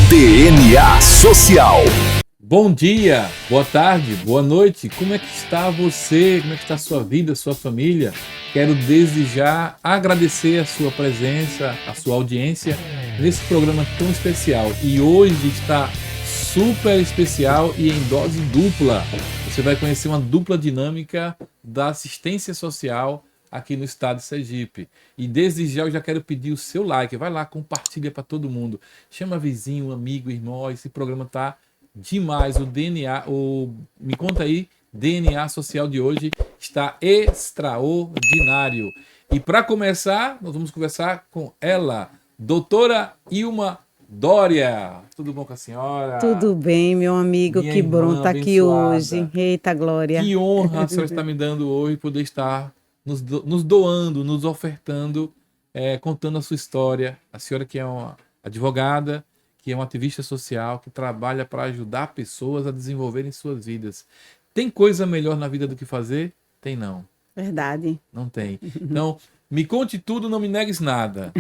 DNA Social. Bom dia, boa tarde, boa noite. Como é que está você? Como é que está a sua vida, a sua família? Quero desde já agradecer a sua presença, a sua audiência nesse programa tão especial. E hoje está super especial e em dose dupla. Você vai conhecer uma dupla dinâmica da assistência social aqui no estado de Sergipe. E desde já eu já quero pedir o seu like. Vai lá, compartilha para todo mundo. Chama vizinho, amigo, irmão. Esse programa tá demais. O DNA, me conta aí, DNA Social de hoje está extraordinário. E para começar, nós vamos conversar com ela, doutora Ilma Dória. Tudo bom com a senhora? Tudo bem, meu amigo, Minha que bom irmã estar aqui abençoada. hoje. Eita, Glória. Que honra a senhora está me dando hoje poder estar nos doando, nos ofertando, contando a sua história. A senhora que é uma advogada, que é uma ativista social, que trabalha para ajudar pessoas a desenvolverem suas vidas. Tem coisa melhor na vida do que fazer? Tem não. Verdade. Não tem. Então, me conte tudo, não me negues nada.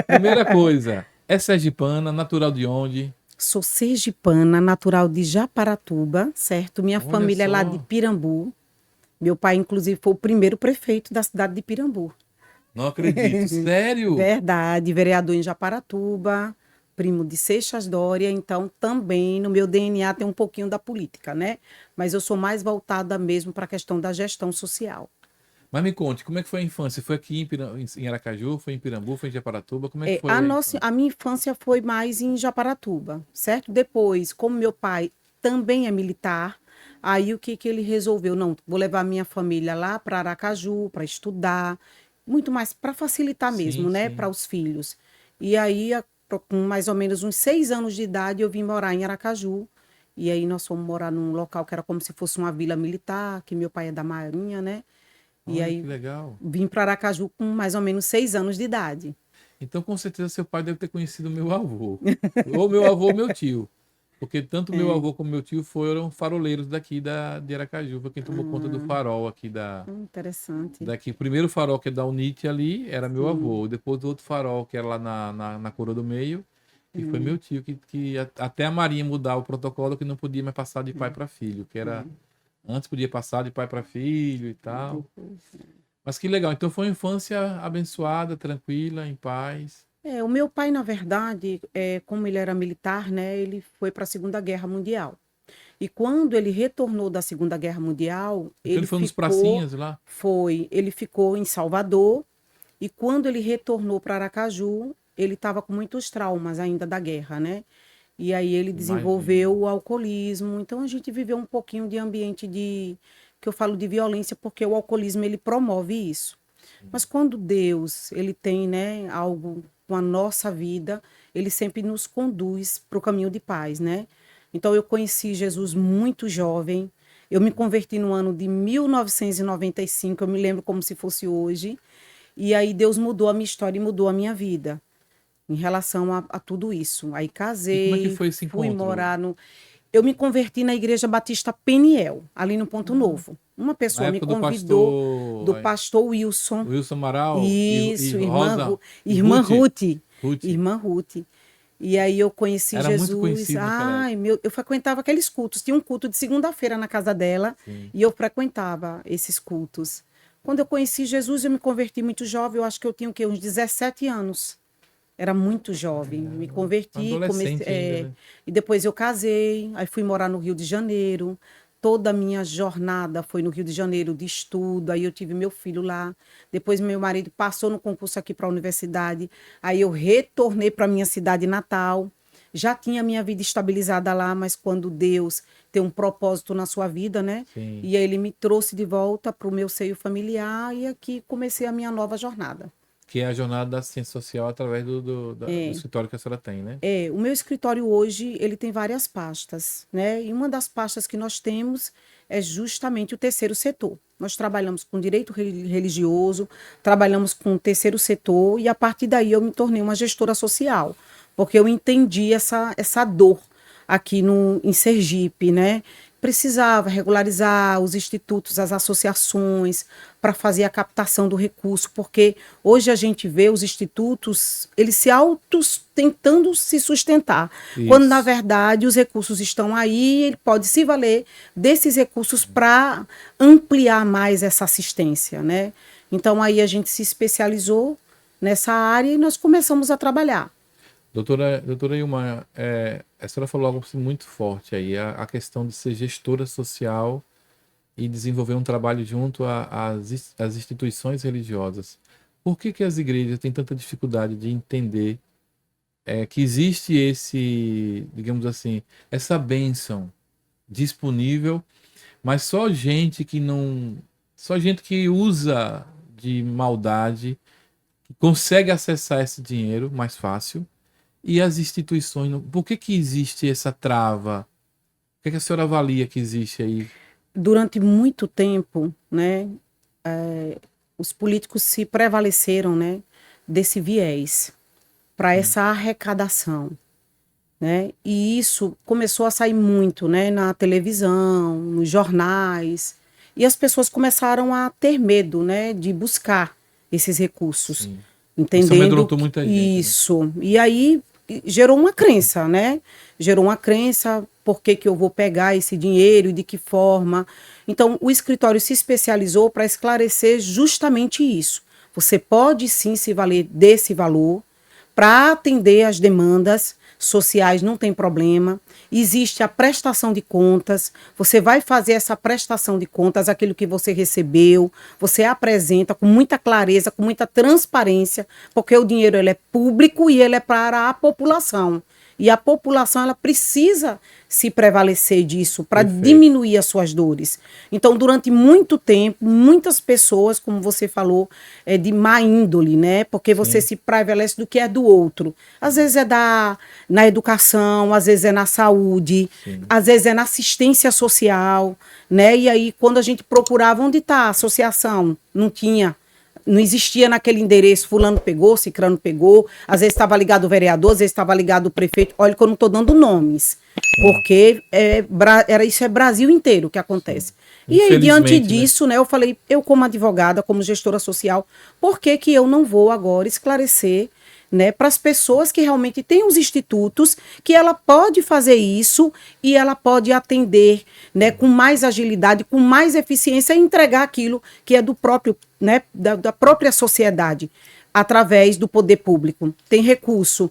Primeira coisa, é sergipana, natural de onde? Sou sergipana, natural de Japaratuba, certo? Minha Olha família é lá só. de Pirambu. Meu pai, inclusive, foi o primeiro prefeito da cidade de Pirambu. Não acredito. Sério? Verdade, vereador em Japaratuba, primo de Seixas Dória, então também no meu DNA tem um pouquinho da política, né? Mas eu sou mais voltada mesmo para a questão da gestão social. Mas me conte, como é que foi a infância? Foi aqui em Aracaju? Foi em Pirambu? Foi em Japaratuba? Como é que foi a infância? A minha infância foi mais em Japaratuba, certo? Depois, como meu pai também é militar, aí o que que ele resolveu? Não, vou levar minha família lá para Aracaju para estudar, muito mais para facilitar mesmo, Sim, né, sim. para os filhos. E aí, com mais ou menos uns 6 anos de idade, eu vim morar em Aracaju. E aí nós fomos morar num local que era como se fosse uma vila militar, que meu pai é da Marinha, né? E Olha que aí legal. vim para Aracaju com mais ou menos 6 anos de idade. Então, com certeza, seu pai deve ter conhecido meu avô. Ou meu avô ou meu tio. Porque tanto meu avô como meu tio foram faroleiros daqui de Aracaju. Foi quem tomou conta do farol aqui Interessante. daqui. O primeiro farol que é da Unite ali era meu Sim, avô. Depois do outro farol que era lá na Coroa do Meio. E foi meu tio que até a Marinha mudar o protocolo que não podia mais passar de pai para filho. Que era antes podia passar de pai para filho e tal. Mas que legal. Então foi uma infância abençoada, tranquila, em paz. o meu pai, na verdade, como ele era militar, né, ele foi para a Segunda Guerra Mundial. E quando ele retornou da Segunda Guerra Mundial, Então ele foi nos pracinhas lá. ele ficou em Salvador, e quando ele retornou para Aracaju, ele estava com muitos traumas ainda da guerra, né? E aí ele desenvolveu Imagino. o alcoolismo. Então a gente viveu um pouquinho de ambiente que eu falo de violência, porque o alcoolismo ele promove isso. Mas quando Deus, ele tem, né, algo com a nossa vida, ele sempre nos conduz para o caminho de paz, né? Então eu conheci Jesus muito jovem. Eu me converti no ano de 1995, eu me lembro como se fosse hoje. E aí Deus mudou a minha história e mudou a minha vida em relação a tudo isso. Aí E como é que casei, foi esse fui encontro? morar no. Eu me converti na Igreja Batista Peniel, ali no Ponto Ah, Novo. Uma na pessoa me época do convidou, do pastor pastor Wilson. Wilson Amaral e Isso, Rosa e Irmã Ruth. Ruth. Ruth. Irmã Ruth. E aí eu conheci Era muito Jesus. conhecido naquela época. Ai, eu frequentava aqueles cultos. Tinha um culto de segunda-feira na casa dela Sim. e eu frequentava esses cultos. Quando eu conheci Jesus, eu me converti muito jovem. Eu acho que eu tinha o quê? Uns 17 anos. Era muito jovem. Me converti, comecei, Adolescente ainda, né? e depois eu casei, aí fui morar no Rio de Janeiro. Toda a minha jornada foi no Rio de Janeiro de estudo. Aí eu tive meu filho lá. Depois meu marido passou no concurso aqui para a universidade. Aí eu retornei para minha cidade natal. Já tinha minha vida estabilizada lá, mas quando Deus tem um propósito na sua vida, né? Sim. E aí ele me trouxe de volta para o meu seio familiar e aqui comecei a minha nova jornada. Que é a jornada da assistência social através do escritório que a senhora tem, né? O meu escritório hoje, ele tem várias pastas, né? E uma das pastas que nós temos é justamente o terceiro setor. Nós trabalhamos com direito religioso, trabalhamos com o terceiro setor e a partir daí eu me tornei uma gestora social, porque eu entendi essa dor aqui em Sergipe, né? precisava regularizar os institutos, as associações, para fazer a captação do recurso, porque hoje a gente vê os institutos, eles se tentando se sustentar, quando na verdade os recursos estão aí, ele pode se valer desses recursos para ampliar mais essa assistência, né? Então aí a gente se especializou nessa área e nós começamos a trabalhar. Doutora Ilma, a senhora falou algo assim muito forte aí, a questão de ser gestora social e desenvolver um trabalho junto às instituições religiosas. Por que as igrejas têm tanta dificuldade de entender que existe digamos assim, essa bênção disponível, mas só gente que usa de maldade, que consegue acessar esse dinheiro mais fácil, e as instituições, por que existe essa trava? O que a senhora avalia que existe aí? Durante muito tempo, né, os políticos se prevaleceram, né, desse viés para essa arrecadação, né? E isso começou a sair muito, né, na televisão, nos jornais, e as pessoas começaram a ter medo, né, de buscar esses recursos, Sim. Isso entendendo amedrontou muita gente, né? isso. E aí gerou uma crença, né? Gerou uma crença, por que eu vou pegar esse dinheiro e de que forma? Então, o escritório se especializou para esclarecer justamente isso. Você pode sim se valer desse valor para atender as demandas sociais, não tem problema. Existe a prestação de contas, você vai fazer essa prestação de contas, aquilo que você recebeu, você apresenta com muita clareza, com muita transparência, porque o dinheiro ele é público e ele é para a população. E a população ela precisa se prevalecer disso para diminuir as suas dores. Então, durante muito tempo, muitas pessoas, como você falou, de má índole, né? Porque você se prevalece do que é do outro. Às vezes é na educação, às vezes é na saúde, às vezes é na assistência social, né? E aí, quando a gente procurava onde está a associação, não existia naquele endereço, fulano pegou, cicrano pegou, às vezes estava ligado o vereador, às vezes estava ligado o prefeito. Olha que eu não estou dando nomes, porque isso é Brasil inteiro que acontece. E aí, diante disso, né, eu falei, eu como advogada, como gestora social, por que eu não vou agora esclarecer, né, para as pessoas que realmente têm os institutos, que ela pode fazer isso e ela pode atender, né, com mais agilidade, com mais eficiência e entregar aquilo que é do próprio, né, da própria sociedade, através do poder público. Tem recurso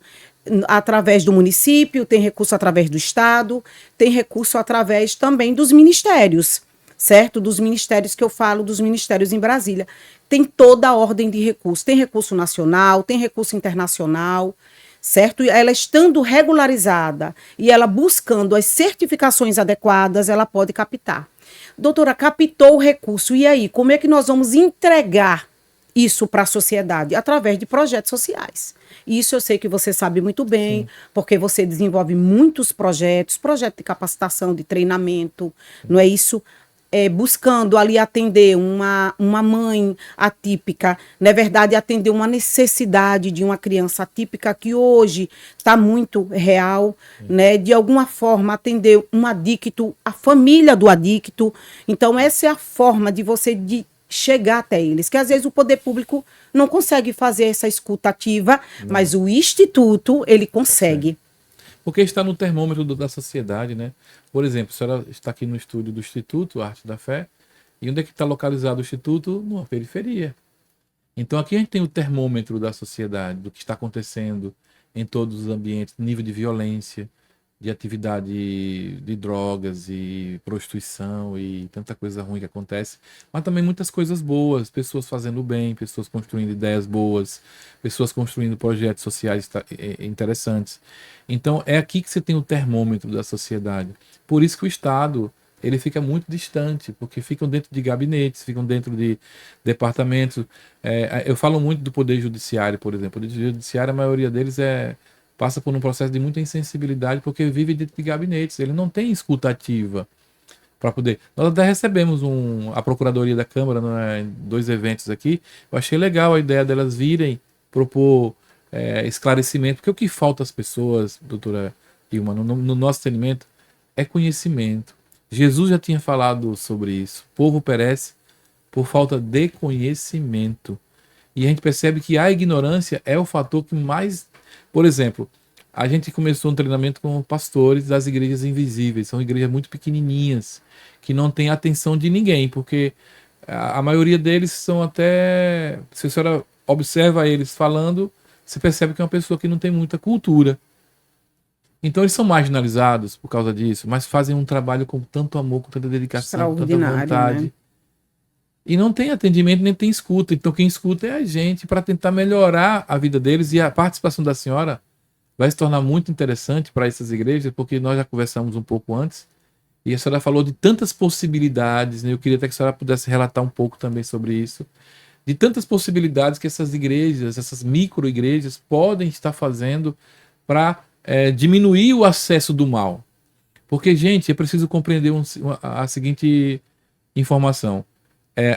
através do município, tem recurso através do Estado, tem recurso através também dos ministérios, certo? Dos ministérios que eu falo, dos ministérios em Brasília. Tem toda a ordem de recurso. Tem recurso nacional, tem recurso internacional, certo? E ela estando regularizada e ela buscando as certificações adequadas, ela pode captar. Doutora, captou o recurso. E aí, como é que nós vamos entregar isso para a sociedade? Através de projetos sociais. E isso eu sei que você sabe muito bem, sim, porque você desenvolve muitos projetos de capacitação, de treinamento, sim, não é isso? Buscando ali atender uma mãe atípica, na verdade atender uma necessidade de uma criança atípica que hoje está muito real, né? De alguma forma atender um adicto, a família do adicto. Então essa é a forma de você chegar até eles, que às vezes o poder público não consegue fazer essa escuta ativa, mas o instituto ele consegue. Porque está no termômetro da sociedade, né? Por exemplo, a senhora está aqui no estúdio do Instituto Arte da Fé, e onde é que está localizado o Instituto? Numa periferia. Então aqui a gente tem o termômetro da sociedade, do que está acontecendo em todos os ambientes, nível de violência, de atividade de drogas e prostituição e tanta coisa ruim que acontece, mas também muitas coisas boas, pessoas fazendo bem, pessoas construindo ideias boas, pessoas construindo projetos sociais interessantes. Então é aqui que você tem o termômetro da sociedade. Por isso que o Estado ele fica muito distante, porque ficam dentro de gabinetes, ficam dentro de departamentos. Eu falo muito do Poder Judiciário, por exemplo. O Poder Judiciário, a maioria deles passa por um processo de muita insensibilidade, porque vive dentro de gabinetes. Ele não tem escuta ativa para poder... Nós até recebemos a Procuradoria da Câmara, em 2 eventos aqui. Eu achei legal a ideia delas virem propor esclarecimento, porque o que falta às pessoas, doutora Ilma, no nosso entendimento, é conhecimento. Jesus já tinha falado sobre isso. O povo perece por falta de conhecimento. E a gente percebe que a ignorância é o fator que mais... Por exemplo, a gente começou um treinamento com pastores das igrejas invisíveis. São igrejas muito pequenininhas, que não têm atenção de ninguém, porque a maioria deles são até... Se a senhora observa eles falando, você percebe que é uma pessoa que não tem muita cultura. Então eles são marginalizados por causa disso, mas fazem um trabalho com tanto amor, com tanta dedicação, com tanta vontade. Né? E não tem atendimento, nem tem escuta. Então quem escuta é a gente para tentar melhorar a vida deles. E a participação da senhora vai se tornar muito interessante para essas igrejas, porque nós já conversamos um pouco antes. E a senhora falou de tantas possibilidades, né? Eu queria até que a senhora pudesse relatar um pouco também sobre isso. De tantas possibilidades que essas igrejas, essas micro-igrejas podem estar fazendo para diminuir o acesso do mal. Porque, gente, é preciso compreender a seguinte informação.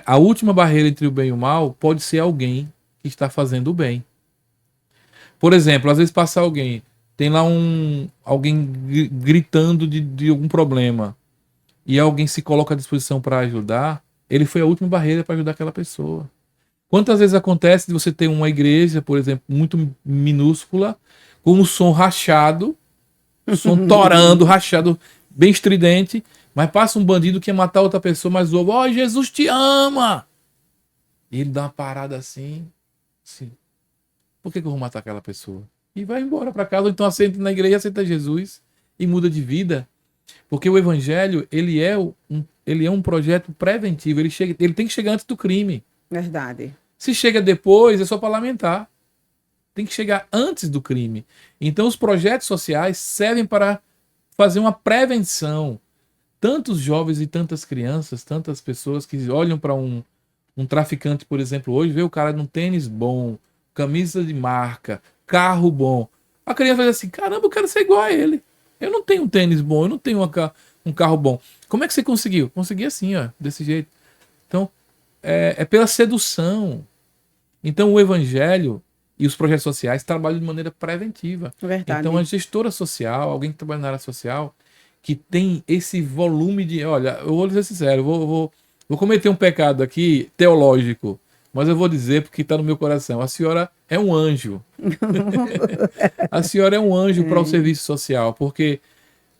A última barreira entre o bem e o mal pode ser alguém que está fazendo o bem. Por exemplo, às vezes passa alguém, tem lá alguém gritando de algum problema, e alguém se coloca à disposição para ajudar, ele foi a última barreira para ajudar aquela pessoa. Quantas vezes acontece de você ter uma igreja, por exemplo, muito minúscula, com um som rachado, som torando, rachado, bem estridente, mas passa um bandido que ia matar outra pessoa, mas ouve, ó, Jesus te ama! E ele dá uma parada assim, por que eu vou matar aquela pessoa? E vai embora para casa, ou então aceita na igreja, aceita Jesus e muda de vida. Porque o evangelho, ele é um projeto preventivo, ele tem que chegar antes do crime. Verdade. Se chega depois, é só para lamentar. Tem que chegar antes do crime. Então os projetos sociais servem para fazer uma prevenção. Tantos jovens e tantas crianças, tantas pessoas que olham para um traficante, por exemplo, hoje, vê o cara num tênis bom, camisa de marca, carro bom. A criança vai dizer assim, caramba, eu quero ser igual a ele. Eu não tenho um tênis bom, eu não tenho um carro bom. Como é que você conseguiu? Consegui assim, ó, desse jeito. Então, é pela sedução. Então, o evangelho e os projetos sociais trabalham de maneira preventiva. Verdade. Então, a gestora social, alguém que trabalha na área social, que tem esse volume de... Olha, eu vou ser sincero, vou cometer um pecado aqui teológico, mas eu vou dizer porque está no meu coração. A senhora é um anjo. A senhora é um anjo para o serviço social, porque,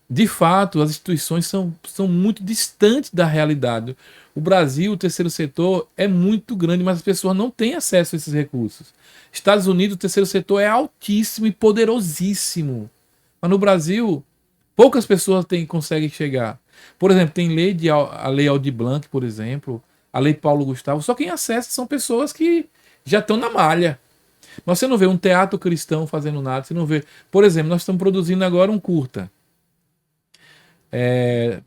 de fato, as instituições são muito distantes da realidade. O Brasil, o terceiro setor, é muito grande, mas as pessoas não têm acesso a esses recursos. Estados Unidos, o terceiro setor é altíssimo e poderosíssimo. Mas no Brasil, poucas pessoas conseguem chegar. Por exemplo, tem a Lei Aldir Blanc, por exemplo, a Lei Paulo Gustavo. Só quem acessa são pessoas que já estão na malha. Mas você não vê um teatro cristão fazendo nada. Você não vê. Por exemplo, nós estamos produzindo agora um curta.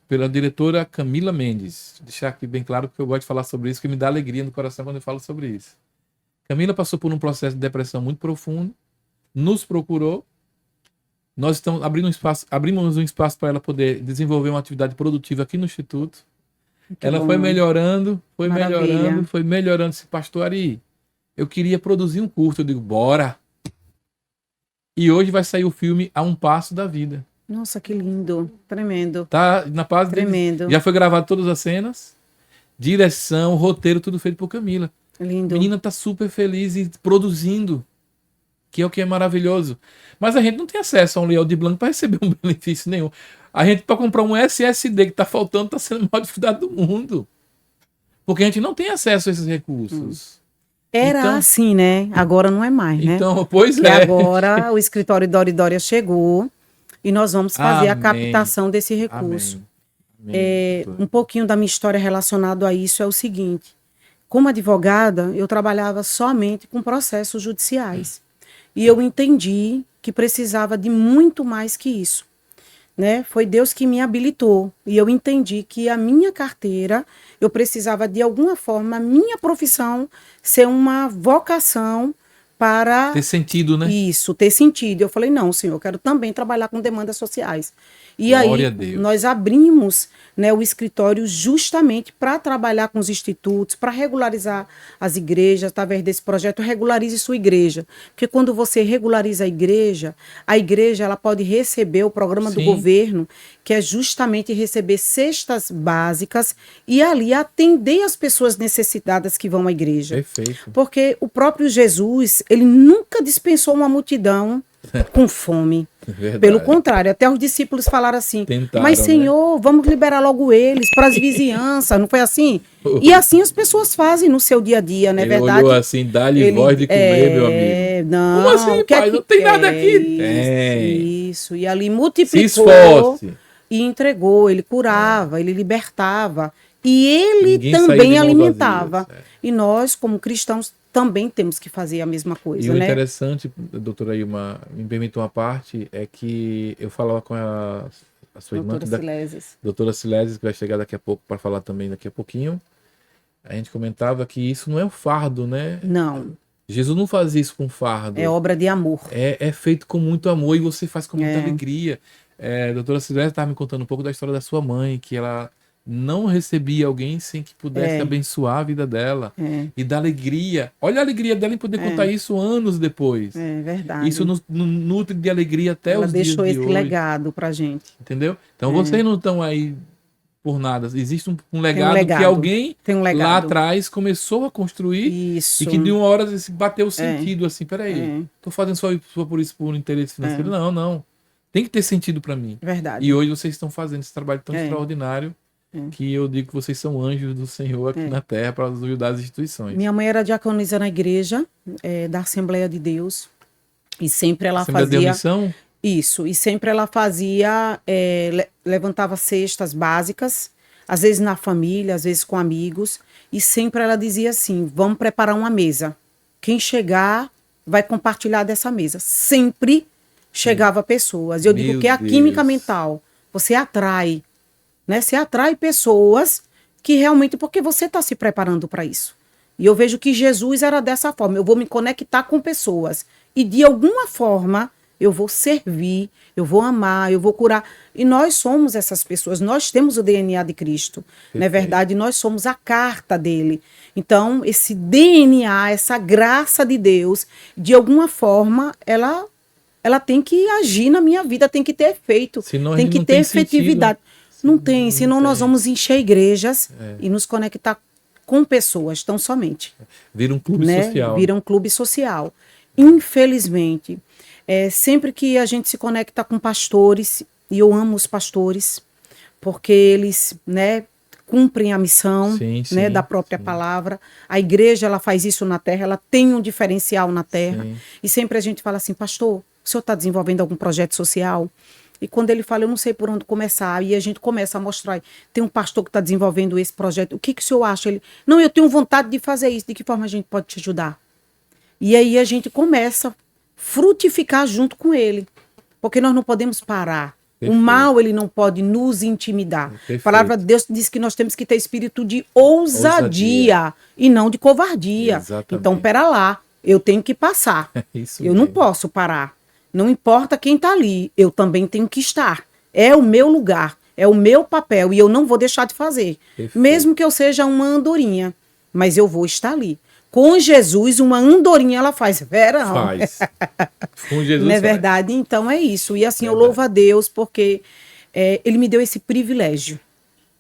Pela diretora Camila Mendes. Vou deixar aqui bem claro, porque eu gosto de falar sobre isso, que me dá alegria no coração quando eu falo sobre isso. Camila passou por um processo de depressão muito profundo, nos procurou, nós estamos abrimos um espaço para ela poder desenvolver uma atividade produtiva aqui no Instituto. Ela foi melhorando, foi melhorando. Esse pastor Ari, eu queria produzir um curto, eu digo, bora! E hoje vai sair o filme A Um Passo da Vida. Nossa, que lindo, tremendo. Tá na paz tremendo. Já foi gravado todas as cenas, direção, roteiro, tudo feito por Camila. Lindo. A menina tá super feliz e produzindo, que é o que é maravilhoso. Mas a gente não tem acesso a um Lei Aldir Blanc para receber um benefício nenhum. A gente, para comprar um SSD que tá faltando, tá sendo a maior dificuldade do mundo. Porque a gente não tem acesso a esses recursos. Era então, assim, né? Agora não é mais, né? Então, pois e agora o escritório Dori Dória chegou e nós vamos fazer a captação desse recurso. Um pouquinho da minha história relacionado a isso é o seguinte. Como advogada, eu trabalhava somente com processos judiciais. E eu entendi que precisava de muito mais que isso. Né? Foi Deus que me habilitou. E eu entendi que a minha carteira, eu precisava de alguma forma, a minha profissão, ser uma vocação para Ter sentido, né? isso, ter sentido. Eu falei, não, senhor, eu quero também trabalhar com demandas sociais. E Glória a aí Deus. nós abrimos, né, o escritório justamente para trabalhar com os institutos, para regularizar as igrejas, através desse projeto, regularize sua igreja. Porque quando você regulariza a igreja ela pode receber o programa do Sim. governo, que é justamente receber cestas básicas e ali atender as pessoas necessitadas que vão à igreja. Perfeito. Porque o próprio Jesus, ele nunca dispensou uma multidão com fome. Verdade. Pelo contrário, até os discípulos falaram assim, Tentaram, mas né? Senhor, vamos liberar logo eles para as vizinhanças, não foi assim? E assim as pessoas fazem no seu dia a dia, não é Ele verdade? olhou assim, dá-lhe voz de comer, meu amigo. Não, Como assim, o que é pai? que Não tem nada aqui. Isso, Tem. isso, e ali Se multiplicou esforce. e entregou, ele curava, ele libertava, e ele Ninguém saiu de também mãos alimentava. vazias, E nós, como cristãos, também temos que fazer a mesma coisa, E o né? interessante, doutora Ilma, me permite uma parte, é que eu falava com a sua irmã, Doutora Silésias. doutora Silésias, que vai chegar daqui a pouco para falar também daqui a pouquinho. A gente comentava que isso não é um fardo, né? Não, Jesus não faz isso com fardo. é obra de amor. É feito com muito amor e você faz com muita É. alegria. A doutora Silésia estava me contando um pouco da história da sua mãe, que ela não recebia alguém sem que pudesse É. abençoar a vida dela É, e dar alegria. Olha a alegria dela em poder contar isso anos depois. é verdade. Isso nos nutre de alegria até Ela os dias deixou de esse hoje. legado pra gente. Entendeu? Então vocês não estão aí por nada. Existe um legado, legado. que alguém Tem um lá legado. atrás começou a construir Isso. e que de uma hora se bateu o sentido, assim, peraí, É. tô fazendo só por isso, por interesse financeiro. Não, não. Tem que ter sentido para mim. Verdade. E hoje vocês estão fazendo esse trabalho tão É. extraordinário que eu digo que vocês são anjos do Senhor aqui na Terra para ajudar as instituições. Minha mãe era diaconisa na igreja da Assembleia de Deus. E sempre ela Assembleia de fazia Missão? isso. E sempre ela fazia, levantava cestas básicas, às vezes na família, às vezes com amigos. E sempre ela dizia assim: vamos preparar uma mesa. Quem chegar vai compartilhar dessa mesa. Sempre chegava pessoas. Eu digo Meu que é a Deus. química mental. Você atrai, né? Você atrai pessoas que realmente, porque você está se preparando para isso. E eu vejo que Jesus era dessa forma. Eu vou me conectar com pessoas e de alguma forma eu vou servir, eu vou amar, eu vou curar. E nós somos essas pessoas, nós temos o DNA de Cristo. Na verdade, nós somos a carta dele. Então, esse DNA, essa graça de Deus, de alguma forma, ela tem que agir na minha vida, tem que ter efeito, Senão a tem gente que não ter tem efetividade. Não tem, senão nós vamos encher igrejas e nos conectar com pessoas, tão somente. Vira um clube Né? social. Vira um clube social. Infelizmente, sempre que a gente se conecta com pastores, e eu amo os pastores, porque eles, né, cumprem a missão, Sim, né, sim, da própria sim. palavra. A igreja, ela faz isso na terra, ela tem um diferencial na terra. Sim. E sempre a gente fala assim: pastor, o senhor está desenvolvendo algum projeto social? E quando ele fala, eu não sei por onde começar, e a gente começa a mostrar, tem um pastor que está desenvolvendo esse projeto, o que o senhor acha? Ele, não, eu tenho vontade de fazer isso, de que forma a gente pode te ajudar? E aí a gente começa a frutificar junto com ele, porque nós não podemos parar. Perfeito. O mal, ele não pode nos intimidar. Perfeito. A palavra de Deus diz que nós temos que ter espírito de ousadia. E não de covardia. Exatamente. Então, pera lá, eu tenho que passar. Isso Eu não mesmo. posso parar. Não importa quem está ali, eu também tenho que estar. É o meu lugar, é o meu papel e eu não vou deixar de fazer. Perfeito. Mesmo que eu seja uma andorinha, mas eu vou estar ali. Com Jesus, uma andorinha ela faz verão. Faz. Com Jesus Não é faz. verdade? Então é isso. E assim, eu Verdade. louvo a Deus porque ele me deu esse privilégio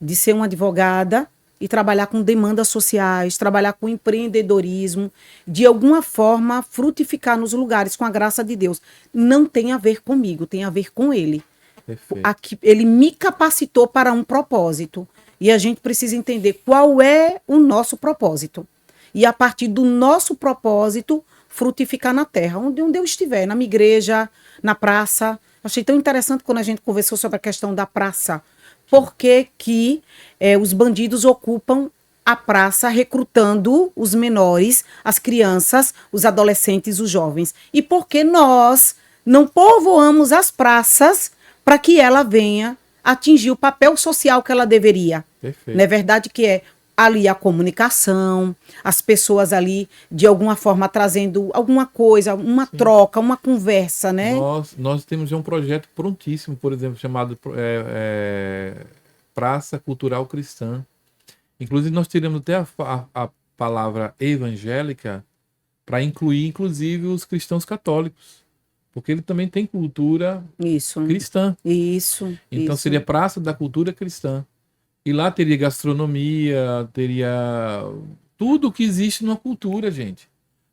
de ser uma advogada e trabalhar com demandas sociais, trabalhar com empreendedorismo, de alguma forma frutificar nos lugares com a graça de Deus. Não tem a ver comigo, tem a ver com ele. Perfeito. Aqui, ele me capacitou para um propósito. E a gente precisa entender qual é o nosso propósito. E a partir do nosso propósito, frutificar na terra, onde eu estiver, na minha igreja, na praça. Achei tão interessante quando a gente conversou sobre a questão da praça. Por que que os bandidos ocupam a praça recrutando os menores, as crianças, os adolescentes, os jovens? E por que nós não povoamos as praças para que ela venha atingir o papel social que ela deveria? Perfeito. Não é verdade que é ali a comunicação, as pessoas ali de alguma forma trazendo alguma coisa, uma troca, uma conversa, né? Nós temos já um projeto prontíssimo, por exemplo, chamado Praça Cultural Cristã. Inclusive, nós tiramos até a palavra evangélica para incluir, inclusive, os cristãos católicos. Porque ele também tem cultura Isso, cristã. isso. Então, isso. seria Praça da Cultura Cristã. E lá teria gastronomia, teria tudo que existe numa cultura, gente.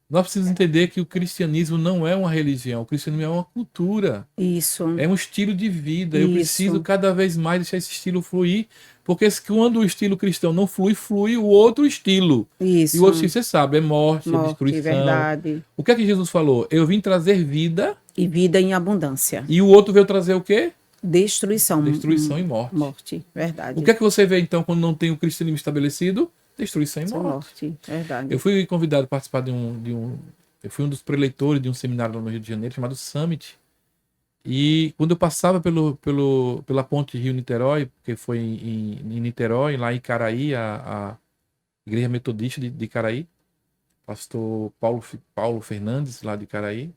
Nós precisamos entender que o cristianismo não é uma religião, o cristianismo é uma cultura. Isso. É um estilo de vida. Eu Isso. preciso cada vez mais deixar esse estilo fluir, porque quando o estilo cristão não flui, flui o outro estilo. Isso. E o outro estilo, você sabe, é morte, é Morte, destruição. verdade. O que é que Jesus falou? Eu vim trazer vida. E vida em abundância. E o outro veio trazer o quê? Destruição. Destruição e morte. Morte, verdade. O que é que você vê, então, quando não tem o cristianismo estabelecido? Destruição e morte. Verdade. Eu fui convidado a participar eu fui um dos preleitores de um seminário no Rio de Janeiro chamado Summit. E quando eu passava pela ponte Rio-Niterói, porque foi em Niterói, lá em Icaraí, a Igreja Metodista de Icaraí, pastor Paulo Fernandes, lá de Icaraí,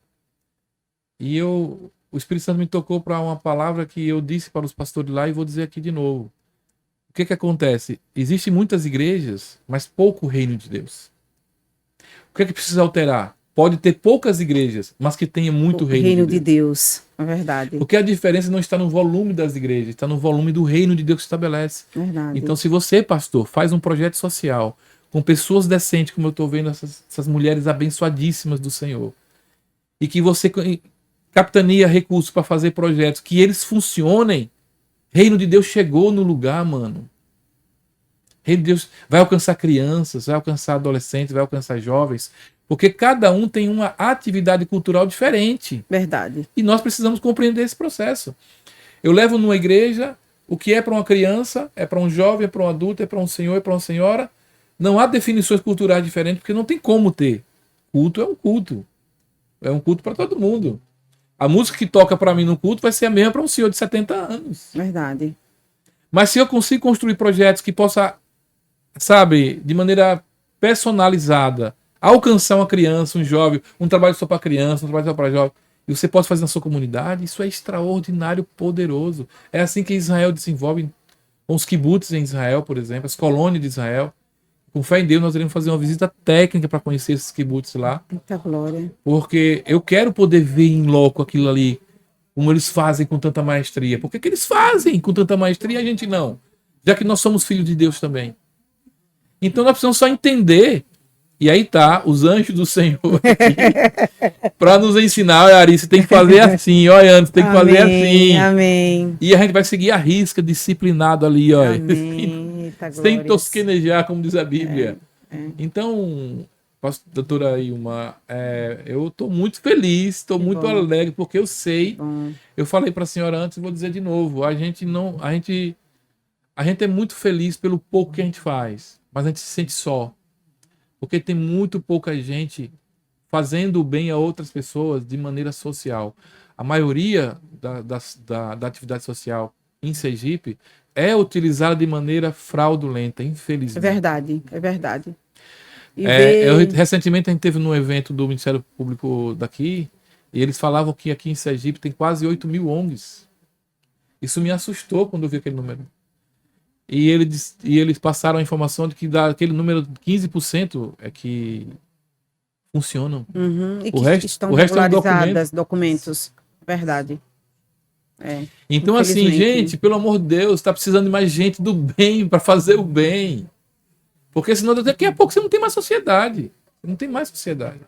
e o Espírito Santo me tocou para uma palavra que eu disse para os pastores lá e vou dizer aqui de novo. O que acontece? Existem muitas igrejas, mas pouco reino de Deus. O que é que precisa alterar? Pode ter poucas igrejas, mas que tenha muito reino de Deus. É verdade. Porque a diferença não está no volume das igrejas, está no volume do reino de Deus que estabelece. Verdade. Então, se você, pastor, faz um projeto social com pessoas decentes, como eu estou vendo essas mulheres abençoadíssimas do Senhor, e que você capitania recursos para fazer projetos, que eles funcionem, reino de Deus chegou no lugar, mano. Reino de Deus vai alcançar crianças, vai alcançar adolescentes, vai alcançar jovens, porque cada um tem uma atividade cultural diferente. Verdade. E nós precisamos compreender esse processo. Eu levo numa igreja o que é para uma criança, é para um jovem, é para um adulto, é para um senhor, é para uma senhora. Não há definições culturais diferentes, porque não tem como ter. Culto é um culto. É um culto para todo mundo. A música que toca para mim no culto vai ser a mesma para um senhor de 70 anos. Verdade. Mas se eu consigo construir projetos que possa, sabe, de maneira personalizada, alcançar uma criança, um jovem, um trabalho só para criança, um trabalho só para jovem, e você pode fazer na sua comunidade, isso é extraordinário, poderoso. É assim que Israel desenvolve com os kibbutz em Israel, por exemplo, as colônias de Israel. Com fé em Deus, nós iremos fazer uma visita técnica para conhecer esses kibbutz lá. Muita glória. Porque eu quero poder ver em loco aquilo ali, como eles fazem com tanta maestria. Por que eles fazem com tanta maestria e a gente não? Já que nós somos filhos de Deus também. Então nós precisamos só entender. E aí tá, os anjos do Senhor aqui, para nos ensinar, olha, Ari, você tem que fazer assim, olha, Ana, você tem que fazer assim. Amém. E a gente vai seguir a risca, disciplinado ali, olha. Amém. Sem tosquenejar, como diz a Bíblia. É. Então, doutora Ilma, eu estou muito feliz, estou muito alegre, porque eu sei, eu falei para a senhora antes e vou dizer de novo, a gente é muito feliz pelo pouco que a gente faz, mas a gente se sente só. Porque tem muito pouca gente fazendo o bem a outras pessoas de maneira social. A maioria da atividade social em Sergipe é utilizada de maneira fraudulenta, infelizmente. É verdade, é verdade. Recentemente a gente teve num evento do Ministério Público daqui, e eles falavam que aqui em Sergipe tem quase 8.000 ONGs. Isso me assustou quando eu vi aquele número. E eles passaram a informação de que daquele número de 15% é que funcionam. Uhum. E o que resto, estão o resto é um documentos. Verdade. Então, assim, gente, pelo amor de Deus, está precisando de mais gente do bem para fazer o bem. Porque senão daqui a pouco você não tem mais sociedade. Você não tem mais sociedade.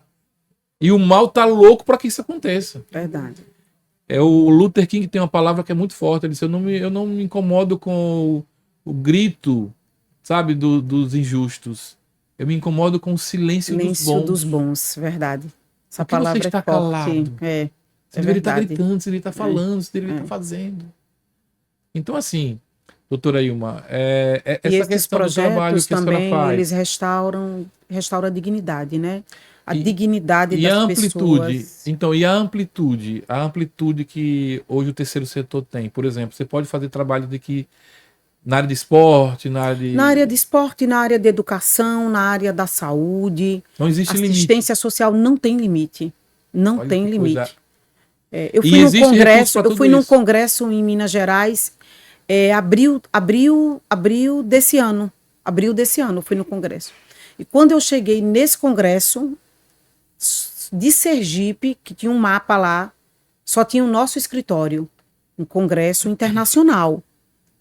E o mal tá louco para que isso aconteça. Verdade. O Luther King tem uma palavra que é muito forte. Ele disse, eu não me incomodo com o grito, sabe, dos injustos. Eu me incomodo com o silêncio dos bons. Verdade. Essa Por que palavra você está é forte. calado? Você deveria estar gritando, você deveria estar falando, você deveria estar fazendo. Então, assim, doutora Ilma, essa questão do trabalho que a senhora faz. Eles restauram a dignidade, né? A dignidade e das a amplitude. pessoas. Então, e a amplitude que hoje o terceiro setor tem. Por exemplo, você pode fazer trabalho de que Na área de esporte, na área de... Na área de esporte, na área de educação, na área da saúde. Não existe limite. Assistência social não tem limite. Não Olha tem que limite. coisa. Eu E fui num existe recurso congresso, pra eu tudo fui num isso. congresso em Minas Gerais, abril desse ano. Abril desse ano eu fui no congresso. E quando eu cheguei nesse congresso de Sergipe, que tinha um mapa lá, só tinha o nosso escritório, um congresso internacional.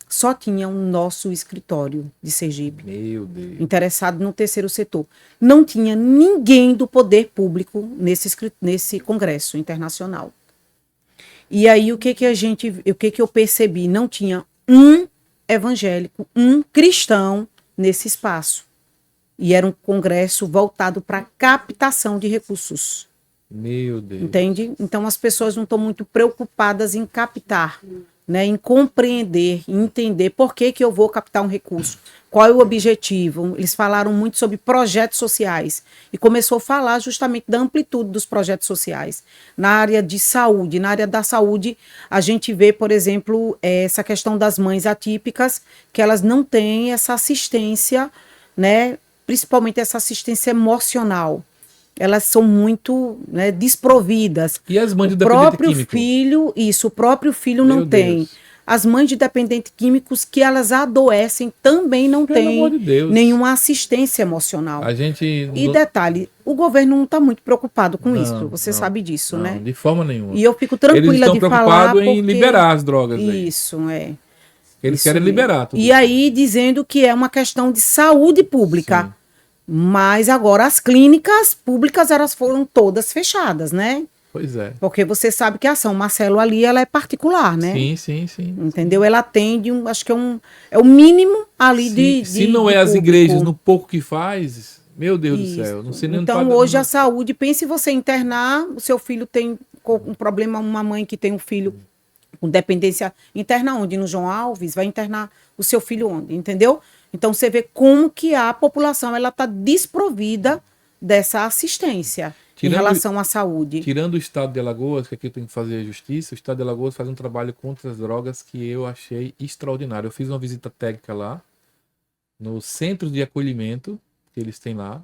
Só tinha o nosso escritório de Sergipe, Meu Deus. interessado no terceiro setor. Não tinha ninguém do poder público nesse congresso internacional. E aí o que eu percebi? Não tinha um evangélico, um cristão nesse espaço. E era um congresso voltado para captação de recursos. Meu Deus. Entende? Então as pessoas não estão muito preocupadas em captar, né, em compreender, em entender por que eu vou captar um recurso, qual é o objetivo. Eles falaram muito sobre projetos sociais e começou a falar justamente da amplitude dos projetos sociais. Na área de saúde, na área da saúde, a gente vê, por exemplo, essa questão das mães atípicas, que elas não têm essa assistência, né, principalmente essa assistência emocional. Elas são muito, né, desprovidas. E as mães de O dependente próprio químico? filho, isso, o próprio filho Meu não tem. Deus. As mães de dependentes químicos que elas adoecem também não Pelo amor de têm Deus. nenhuma assistência emocional. A gente... E detalhe, o governo não está muito preocupado com Não, isso, você não, sabe disso, não, né? de forma nenhuma. E eu fico Eles tranquila estão de falar preocupados em porque... liberar as drogas aí. Isso, é. Eles Isso querem mesmo. liberar tudo. E aí dizendo que é uma questão de saúde pública. Sim. Mas agora as clínicas públicas, elas foram todas fechadas, né? Pois é. Porque você sabe que a São Marcelo ali, ela é particular, né? Sim. Entendeu? Ela atende, acho que é o mínimo ali Se não é as público. igrejas, no pouco que faz, meu Deus do céu. Não sei nem onde Então, paga- hoje a saúde, pense você internar, o seu filho tem um problema, uma mãe que tem um filho com dependência, interna onde? No João Alves? Vai internar o seu filho onde? Entendeu? Então, você vê como que a população ela está desprovida dessa assistência em relação à saúde. Tirando o estado de Alagoas, que aqui eu tenho que fazer a justiça, o estado de Alagoas faz um trabalho contra as drogas que eu achei extraordinário. Eu fiz uma visita técnica lá, no centro de acolhimento que eles têm lá.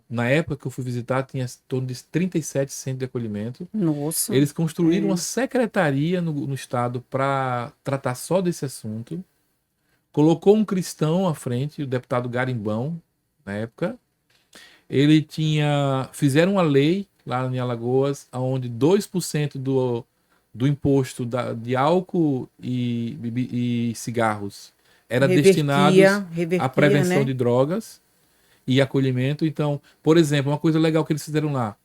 Na época que eu fui visitar, tinha em torno de 37 centros de acolhimento. Nossa. Eles construíram uma secretaria no estado para tratar só desse assunto. Colocou um cristão à frente, o deputado Garimbão, na época. Fizeram uma lei lá em Alagoas, onde 2% do imposto de álcool e cigarros era destinado à prevenção, né, de drogas e acolhimento. Então, por exemplo, uma coisa legal que eles fizeram lá,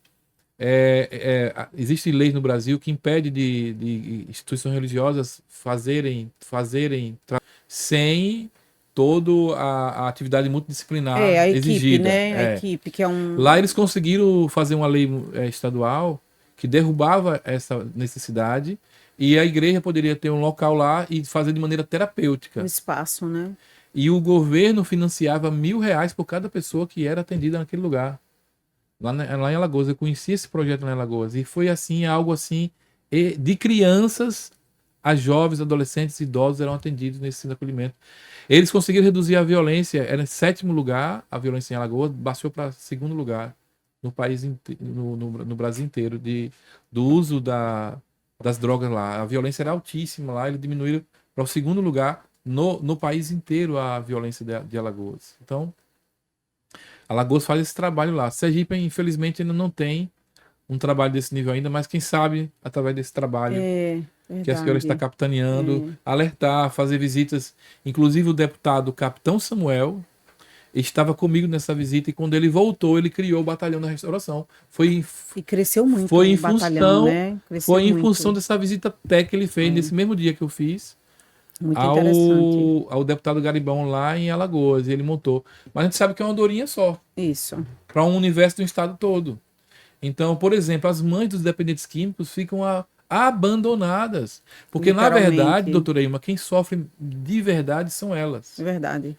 existem leis no Brasil que impedem de instituições religiosas fazerem sem toda a atividade multidisciplinar a equipe, exigida. né? A equipe, que é um... Lá eles conseguiram fazer uma lei estadual que derrubava essa necessidade e a igreja poderia ter um local lá e fazer de maneira terapêutica. Um espaço, né? E o governo financiava R$1.000 por cada pessoa que era atendida naquele lugar. Lá em Alagoas, eu conheci esse projeto lá em Alagoas. E foi assim, algo assim, de crianças a jovens, adolescentes e idosos eram atendidos nesse centro de acolhimento. Eles conseguiram reduzir a violência, era em 7º lugar, a violência em Alagoas, baixou para 2º lugar no país, no Brasil inteiro, do uso das drogas lá. A violência era altíssima lá, eles diminuíram para o 2º lugar no país inteiro a violência de Alagoas. Então, Alagoas faz esse trabalho lá. Sergipe, infelizmente, ainda não tem um trabalho desse nível ainda, mas quem sabe, através desse trabalho que a senhora está capitaneando, alertar, fazer visitas. Inclusive, o deputado Capitão Samuel estava comigo nessa visita e quando ele voltou, ele criou o Batalhão da Restauração. E cresceu muito. Foi em função, né? Função dessa visita técnica que ele fez nesse mesmo dia que eu fiz. Muito ao deputado Garibão lá em Alagoas, e ele montou. Mas a gente sabe que é uma dorinha só. Isso. Para um universo do estado todo. Então, por exemplo, as mães dos dependentes químicos ficam abandonadas. Porque, na verdade, doutora Ilma, quem sofre de verdade são elas. É verdade.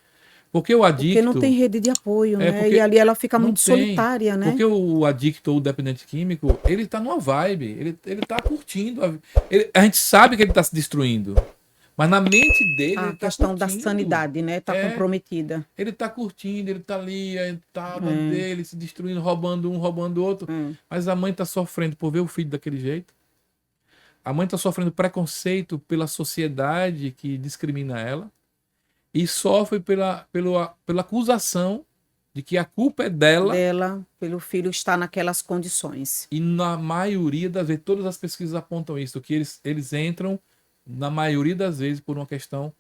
Porque o adicto... Porque não tem rede de apoio, né? E ali ela fica muito solitária, né? Porque o adicto ou o dependente químico, ele tá numa vibe, ele tá curtindo. A gente sabe que ele tá se destruindo. Mas na mente dele, A ele tá questão da curtindo. sanidade, né? Tá É. comprometida. Ele tá curtindo, ele tá ali, tá na dele, se destruindo, roubando um, roubando o outro. Mas a mãe tá sofrendo por ver o filho daquele jeito. A mãe tá sofrendo preconceito pela sociedade que discrimina ela. E sofre pela acusação de que a culpa é dela. Pelo filho estar naquelas condições. E na maioria das vezes, todas as pesquisas apontam isso, que eles entram, na maioria das vezes, por uma questão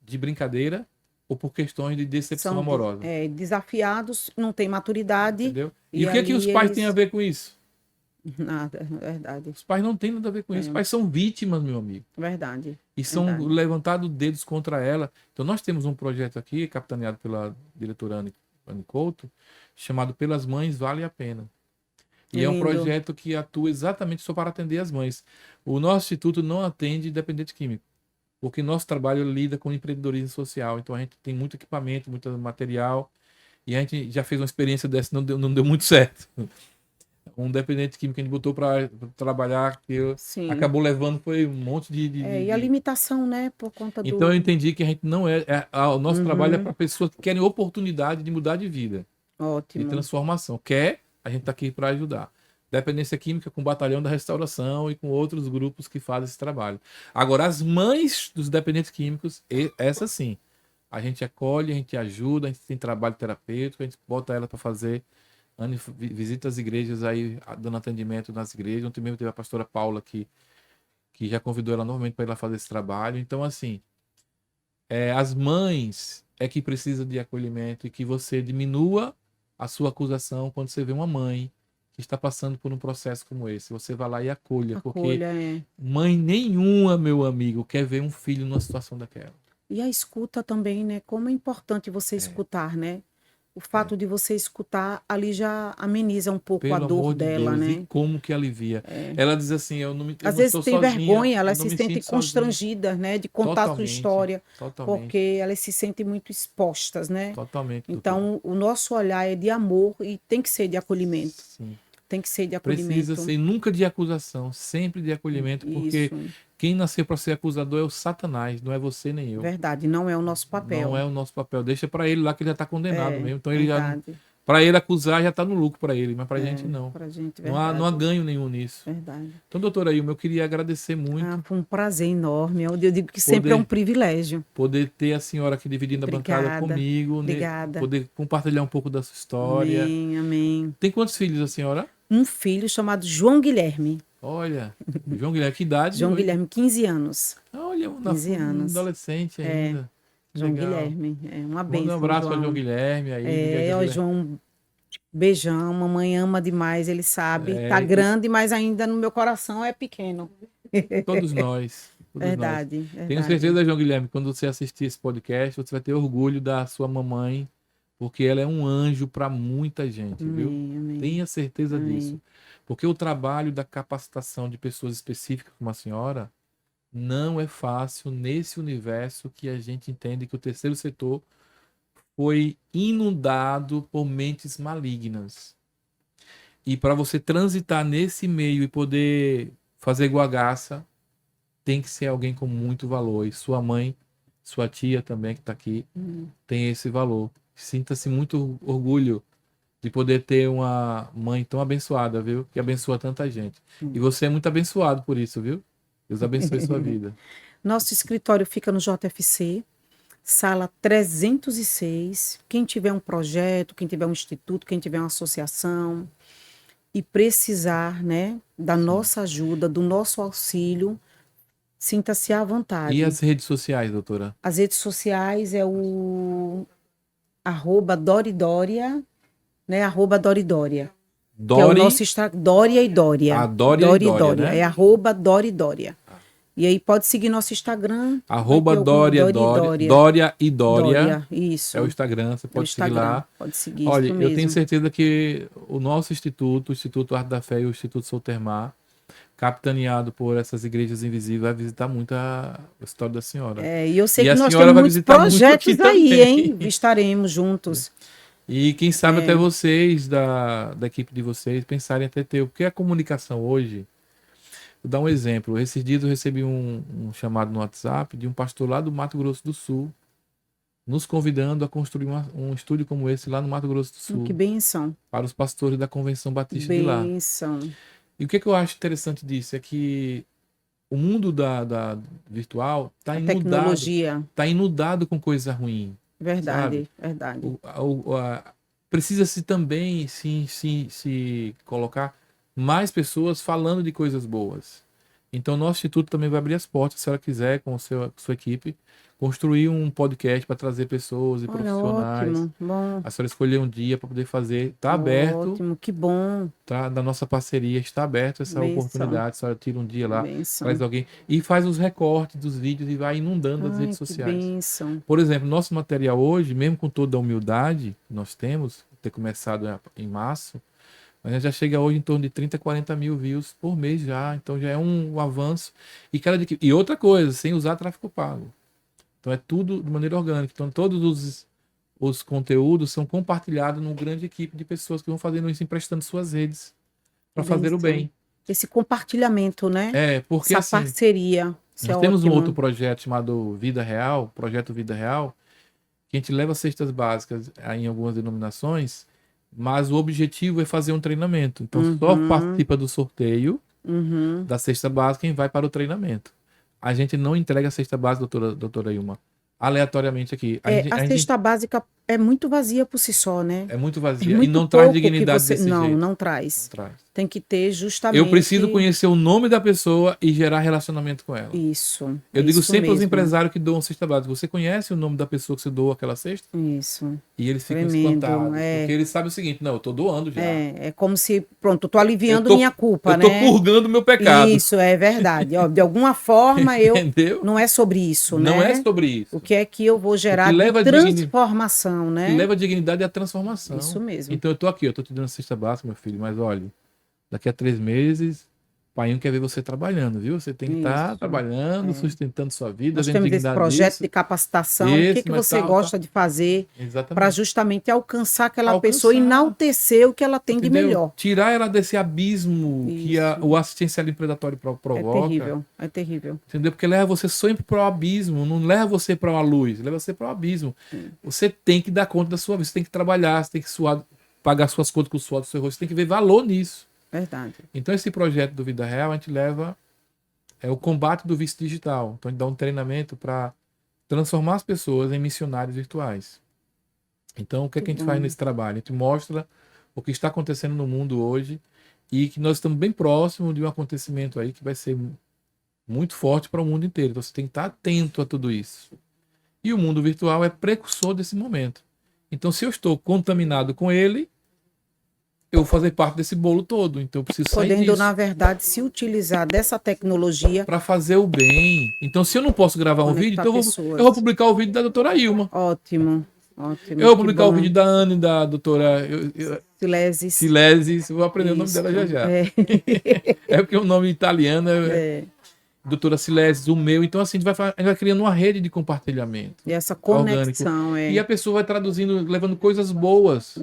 de brincadeira ou por questões de decepção amorosa. Desafiados, não tem maturidade. Entendeu? E o que é que os pais têm a ver com isso? Nada, é verdade. Os pais não têm nada a ver com isso. Os pais são vítimas, meu amigo. Verdade. E são levantados dedos contra ela. Então nós temos um projeto aqui, capitaneado pela diretora Anne Couto, chamado Pelas Mães Vale a Pena. E é um projeto que atua exatamente só para atender as mães. O nosso instituto não atende dependente químico, porque nosso trabalho lida com empreendedorismo social. Então a gente tem muito equipamento, muito material, e a gente já fez uma experiência dessa, não deu muito certo. Um dependente químico que a gente botou para trabalhar, que acabou levando foi um monte de... E a limitação, né, por conta do... Então eu entendi que a gente não o nosso trabalho é para pessoas que querem oportunidade de mudar de vida. Ótimo. De transformação. A gente está aqui para ajudar. Dependência química com o Batalhão da Restauração e com outros grupos que fazem esse trabalho. Agora, as mães dos dependentes químicos, essa sim, a gente acolhe, a gente ajuda, a gente tem trabalho terapêutico, a gente bota ela para fazer visita às igrejas aí, dando atendimento nas igrejas. Ontem mesmo teve a pastora Paula que já convidou ela novamente para ir lá fazer esse trabalho. Então, assim, as mães é que precisam de acolhimento e que você diminua a sua acusação quando você vê uma mãe que está passando por um processo como esse. Você vai lá e acolha, porque mãe nenhuma, meu amigo, quer ver um filho numa situação daquela. E a escuta também, né? Como é importante você escutar, né? O fato de você escutar ali já ameniza um pouco a dor dela, né? E como que alivia. Ela diz assim, eu não me Às vezes tem vergonha, ela se sente constrangida, né? De contar a sua história. Porque elas se sentem muito expostas, né? Totalmente. Então, o nosso olhar é de amor e tem que ser de acolhimento. Sim. Tem que ser de acolhimento. Precisa ser nunca de acusação, sempre de acolhimento, porque quem nasceu para ser acusador é o Satanás, não é você nem eu. Verdade, não é o nosso papel. Não é o nosso papel. Deixa para ele lá que ele já está condenado mesmo. Então ele para ele acusar já está no lucro para ele, mas para a gente não. Pra gente, não há ganho nenhum nisso. Verdade. Então, doutora Ilma, eu queria agradecer muito. Foi um prazer enorme. Eu digo que sempre é um privilégio. Poder ter a senhora aqui dividindo a bancada comigo. Obrigada. Poder compartilhar um pouco da sua história. Amém, amém. Tem quantos filhos a senhora? Um filho chamado João Guilherme. Olha, João Guilherme, que idade? João Guilherme, 15 anos. Olha, 15 anos. Adolescente ainda. João Guilherme, uma bênção. Manda um abraço para João Guilherme aí. João, beijão, mamãe ama demais, ele sabe. Tá grande, mas ainda no meu coração é pequeno. Todos nós. Verdade. Tenho certeza, João Guilherme, quando você assistir esse podcast, você vai ter orgulho da sua mamãe, porque ela é um anjo para muita gente, viu? Amém. Tenha certeza disso. Porque o trabalho da capacitação de pessoas específicas como a senhora não é fácil nesse universo que a gente entende que o terceiro setor foi inundado por mentes malignas. E para você transitar nesse meio e poder fazer guagaça, tem que ser alguém com muito valor. E sua mãe, sua tia também que está aqui, tem esse valor. Sinta-se muito orgulho de poder ter uma mãe tão abençoada, viu? Que abençoa tanta gente. E você é muito abençoado por isso, viu? Deus abençoe sua vida. Nosso escritório fica no JFC, sala 306. Quem tiver um projeto, quem tiver um instituto, quem tiver uma associação e precisar, né, da nossa ajuda, do nosso auxílio, sinta-se à vontade. E as redes sociais, doutora? As redes sociais é o @Doridoria, né? @Doridoria. Que é o nosso Dória e Dória. A Dória e Dória, né? É @Doridoria. E aí pode seguir nosso Instagram. Dória e Dória. Isso. É o Instagram, você pode seguir lá. Pode seguir. Olha, eu tenho certeza que o nosso instituto, o Instituto Arte da Fé e o Instituto Soltermar, capitaneado por essas igrejas invisíveis, vai visitar muito a história da senhora. E eu sei que nós temos muitos projetos aí, hein? Estaremos juntos. E quem sabe até vocês, da equipe de vocês, pensarem até ter. Porque a comunicação hoje Vou dar um exemplo. Esses dias eu recebi um chamado no WhatsApp de um pastor lá do Mato Grosso do Sul, nos convidando a construir um estúdio como esse lá no Mato Grosso do Sul, Que benção. para os pastores da Convenção Batista de lá. Benção. E o que eu acho interessante disso é que o mundo da virtual está Tecnologia. inundado com coisa ruim. Verdade, verdade. Precisa-se também se colocar mais pessoas falando de coisas boas. Então, nosso instituto também vai abrir as portas, se ela quiser, com sua equipe, construir um podcast para trazer pessoas e Olha, profissionais. ótimo, bom. A senhora escolher um dia para poder fazer. Está aberto. Ótimo, que bom. Tá, da nossa parceria, está aberto essa Benção. oportunidade. A senhora tira um dia lá, Benção. traz alguém e faz os recortes dos vídeos e vai inundando as redes Que sociais. benção. Por exemplo, nosso material hoje, mesmo com toda a humildade que nós temos, ter começado em março, mas já chega hoje em torno de 30, 40 mil views por mês já. Então já é um avanço. E outra coisa, sem usar tráfego pago. Então é tudo de maneira orgânica. Então todos os conteúdos são compartilhados numa grande equipe de pessoas que vão fazendo isso, emprestando suas redes para fazer o bem. Esse compartilhamento, né? Porque essa assim, parceria. nós temos um outro projeto chamado Vida Real, Projeto Vida Real, que a gente leva cestas básicas em algumas denominações, mas o objetivo é fazer um treinamento. Então só participa do sorteio da cesta básica quem vai para o treinamento. A gente não entrega a cesta básica, doutora Ilma, aleatoriamente aqui. A cesta básica é muito vazia por si só, né? É muito vazia. Muito e não traz pouco dignidade desse jeito. Não traz. Não traz. Tem que ter justamente... Eu preciso conhecer o nome da pessoa e gerar relacionamento com ela. Isso. Eu digo sempre aos mesmo. empresários que doam cesta básica: você conhece o nome da pessoa que você doou aquela cesta? Isso. E eles ficam Tremendo, espantados. Porque eles sabem o seguinte: não, eu tô doando já. É como se, pronto, eu tô aliviando minha culpa, né? Eu tô purgando meu pecado. Isso, é verdade. Ó, de alguma forma, Entendeu? não é sobre isso, né? Não é sobre isso. O que é que eu vou gerar de transformação, né? O que leva a dignidade é a transformação. Isso mesmo. Então eu tô aqui, eu tô te dando cesta básica, meu filho, mas olha, daqui a 3 meses, o pai quer ver você trabalhando, viu? Você tem que estar trabalhando, sustentando sua vida. Nós temos esse projeto de capacitação. O que você gosta de fazer para justamente alcançar aquela pessoa e enaltecer o que ela tem de melhor. Tirar ela desse abismo que o assistencialismo predatório provoca. É terrível, é terrível. Entendeu? Porque leva você sempre para o abismo, não leva você para uma luz, leva você para o abismo. Você tem que dar conta da sua vida, você tem que trabalhar, você tem que pagar suas contas com o suor do seu rosto, você tem que ver valor nisso. Verdade. Então esse projeto do Vida Real a gente leva o combate do vício digital. Então a gente dá um treinamento para transformar as pessoas em missionários virtuais. Então o que é que a gente faz nesse trabalho? A gente mostra o que está acontecendo no mundo hoje e que nós estamos bem próximos de um acontecimento aí que vai ser muito forte para o mundo inteiro. Então você tem que estar atento a tudo isso. E o mundo virtual é precursor desse momento. Então se eu estou contaminado com ele, eu vou fazer parte desse bolo todo, então eu preciso sair disso. Na verdade, se utilizar dessa tecnologia para fazer o bem. Então, se eu não posso gravar um vídeo, então eu vou publicar o vídeo da doutora Ilma. Ótimo, ótimo. Eu vou publicar o vídeo da Ana e da doutora Silesis. Vou aprender o nome dela já. É porque o nome italiano doutora Silesis, o meu. Então, assim, a gente vai criando uma rede de compartilhamento. E essa conexão, E a pessoa vai traduzindo, levando coisas boas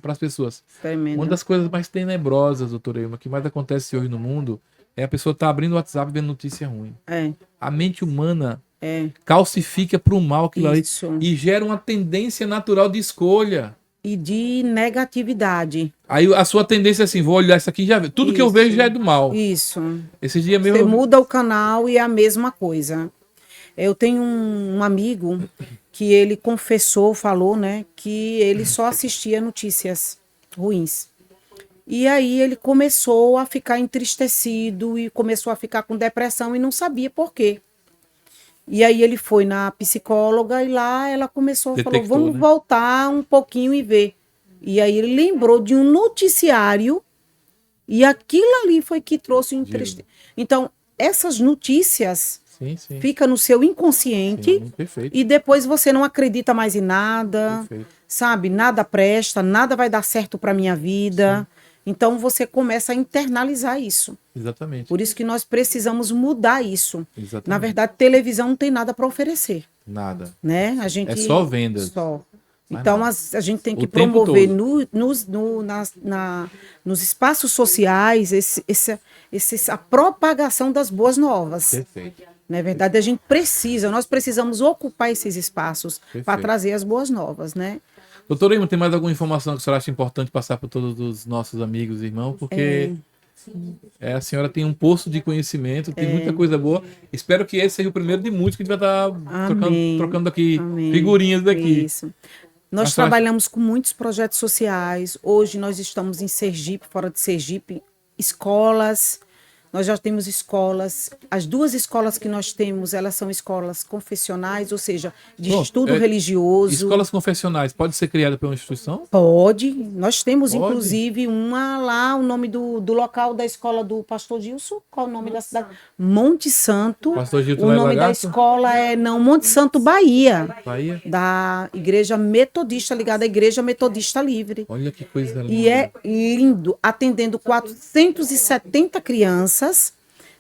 para as pessoas. Tremendo. Uma das coisas mais tenebrosas, doutora Ilma, que mais acontece hoje no mundo, é a pessoa estar abrindo o WhatsApp e vendo notícia ruim. A mente humana calcifica para o mal aquilo ali e gera uma tendência natural de escolha. E de negatividade. Aí a sua tendência é assim, vou olhar isso aqui e já ver. Tudo que eu vejo já é do mal. Isso. Esse dia mesmo... Você muda o canal e é a mesma coisa. Eu tenho um amigo que ele falou, né, que ele só assistia notícias ruins. E aí ele começou a ficar entristecido e começou a ficar com depressão e não sabia por quê. E aí ele foi na psicóloga e lá ela falou, vamos voltar um pouquinho e ver. E aí ele lembrou de um noticiário e aquilo ali foi que trouxe o entristecimento. Então, essas notícias ficam no seu inconsciente e depois você não acredita mais em nada, sabe? Nada presta, nada vai dar certo para minha vida. Então você começa a internalizar isso. Exatamente. Por isso que nós precisamos mudar isso. Exatamente. Na verdade, televisão não tem nada para oferecer. Nada. Né? É só vendas. Só. Então, a gente tem que O tempo promover todo. nos espaços sociais a propagação das boas novas. Perfeito. Na verdade, nós precisamos ocupar esses espaços para Perfeito. trazer as boas novas, né? Doutora Ima, tem mais alguma informação que a senhora acha importante passar para todos os nossos amigos e irmãos? Porque a senhora tem um poço de conhecimento, tem muita coisa boa. Espero que esse seja o primeiro de muitos que a gente vai estar trocando aqui figurinhas daqui. Isso. Nós Mas trabalhamos com muitos projetos sociais. Hoje nós estamos em Sergipe, fora de Sergipe, escolas. Nós já temos escolas. As 2 escolas que nós temos, elas são escolas confessionais, ou seja, de estudo religioso. Escolas confessionais, pode ser criada por uma instituição? Pode. Nós temos, Pode? inclusive, uma lá, o nome do local da escola do pastor Gilson. Qual o nome da cidade? Monte Santo. Pastor Gilson O lá em nome da Lagarto? escola Monte Santo, Bahia. Bahia? Da Igreja Metodista, ligada à Igreja Metodista Livre. Olha que coisa linda. E é lindo, atendendo 470 crianças,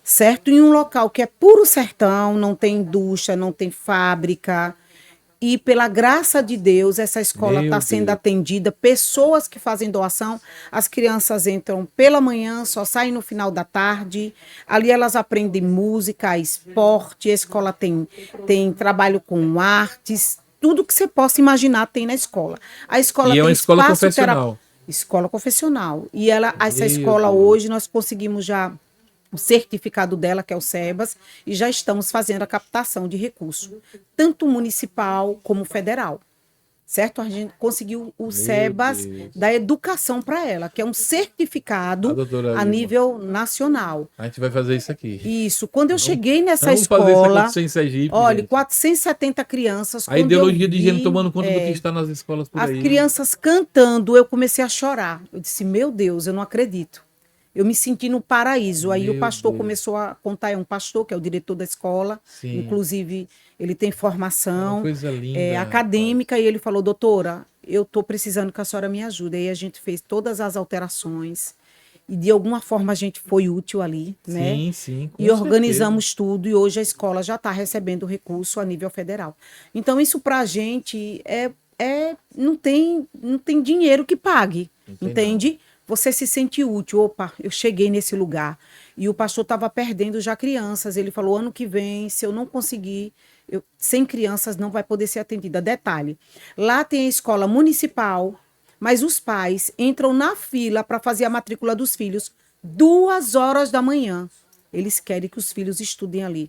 certo? Em um local que é puro sertão, não tem indústria, não tem fábrica. E pela graça de Deus, essa escola está sendo atendida. Pessoas que fazem doação, as crianças entram pela manhã, só saem no final da tarde. Ali elas aprendem música, esporte, a escola tem trabalho com artes, tudo que você possa imaginar tem na escola. A escola E tem é uma escola espaço confessional. Escola confessional. E essa escola hoje, nós conseguimos já o certificado dela, que é o SEBAS, e já estamos fazendo a captação de recurso, tanto municipal como federal. Certo? A gente conseguiu o SEBAS da educação para ela, que é um certificado a nível nacional. A gente vai fazer isso aqui. Isso. Quando eu cheguei nessa vamos escola, fazer isso acontecer em Sergipe, olha, gente. 470 crianças. A ideologia de gênero tomando conta do que está nas escolas por as aí. As crianças cantando, eu comecei a chorar. Eu disse, meu Deus, eu não acredito. Eu me senti no paraíso. Aí o pastor começou a contar, é um pastor que é o diretor da escola, Sim. Inclusive ele tem formação coisa linda, acadêmica, e ele falou, doutora, eu estou precisando que a senhora me ajude. Aí a gente fez todas as alterações e de alguma forma a gente foi útil ali, né? Sim, e organizamos tudo, e hoje a escola já está recebendo recurso a nível federal. Então isso para a gente não tem dinheiro que pague, entende? Você se sente útil. Opa, eu cheguei nesse lugar. E o pastor estava perdendo já crianças. Ele falou, ano que vem, se eu não conseguir, 100 crianças não vai poder ser atendida. Detalhe, lá tem a escola municipal, mas os pais entram na fila para fazer a matrícula dos filhos 2 horas da manhã. Eles querem que os filhos estudem ali.